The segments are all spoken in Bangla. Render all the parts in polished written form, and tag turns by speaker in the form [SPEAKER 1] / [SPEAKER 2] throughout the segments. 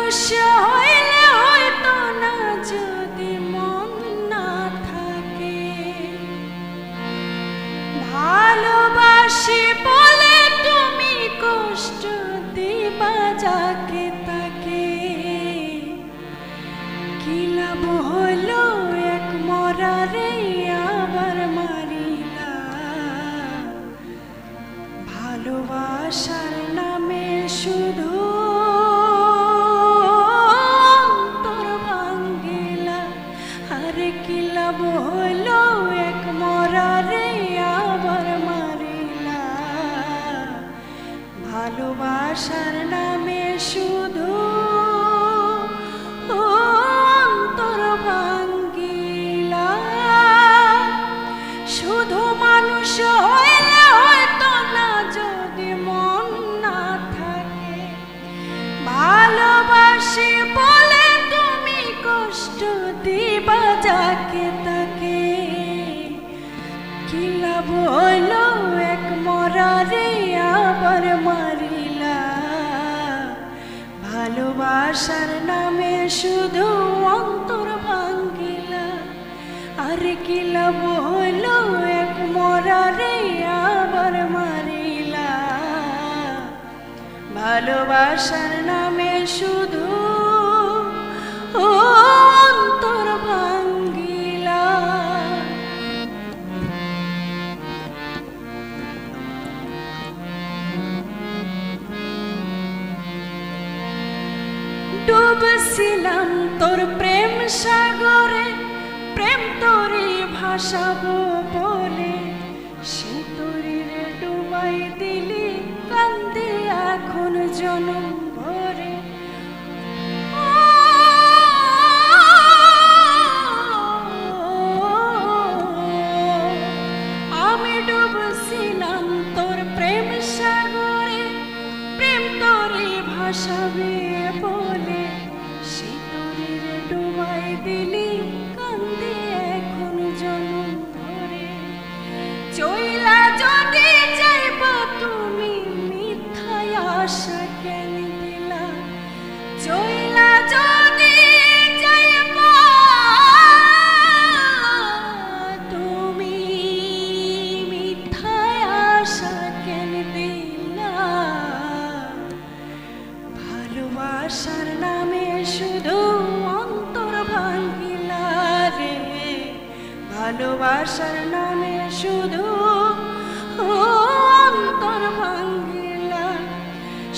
[SPEAKER 1] মানুষ হইলে হয়তো না যদি মন না থাকে, ভালোবাসি বলে তুমি কষ্ট দিবা যাকে তাকে। কি লাভ হলো এক মরারে আবার মারিলা, ভালোবাসার নামে শুধু অন্তর ভাঙ্গিলা। আরে কি লাভ হলো এক মরারে আবার মারিলা, ভালোবাসার নামে শুধু অন্তর ভাঙ্গিলা। শুধু মানুষ হইলে হয়তো না যদি মন না থাকে, ভালোবাসি বলে তুমি কষ্ট দিবা যাকে তাকে। কি লাভ হলো এক মরারে আবার মারিলা, ভালোবাসার নামে শুধু অন্তর ভাঙ্গিলা। আর কি লাভ হলো এক মরারে আবার মারিলা, ভালোবাসার নামে শুধু অন্তর ভাঙ্গিলা। ডুবছিলাম তোর প্রেম সাগরে, প্রেম তোরে ভাসাবো বলে, সে তোরে ডুবাই দিলি কান্দে এখন জনম ভরে। আমি ডুবছিলাম তোর প্রেম সাগরে, প্রেম তোরে ভাসাবে বলে, সে তোরে ডুবাই দিলি কান্দে এখন জনম ভরে। চইলা যদি যাইব তুমি মিথ্যায় আশা কেন দিলা, চইলা যদি যাইব তুমি মিথ্যায় আশা কেন দিলা, ভালোবাসার নামে শুধু অন্তর ভাঙ্গিলা রে, ভালোবাসার নামে শুধু অন্তর ভাঙ্গিলা।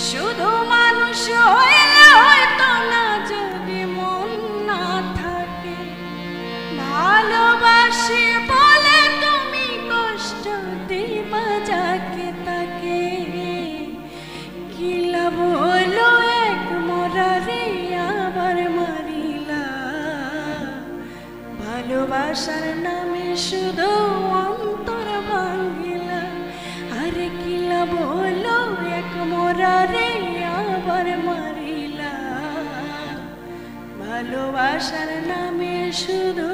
[SPEAKER 1] শুধু মানুষ হইলে হয়তো না যদি মন না থাকে, ভালোবাসি বলে তুমি কষ্ট দিবা যাকে তাকে। কি লাভ হলো এক মরারে আবার মারিলা, ভালোবাসার নামে শুধু অন্তর ভাঙ্গিলা। আরে কি লাভ হলো এক মরারে আবার মারিলা, ভালোবাসার নামে শুধু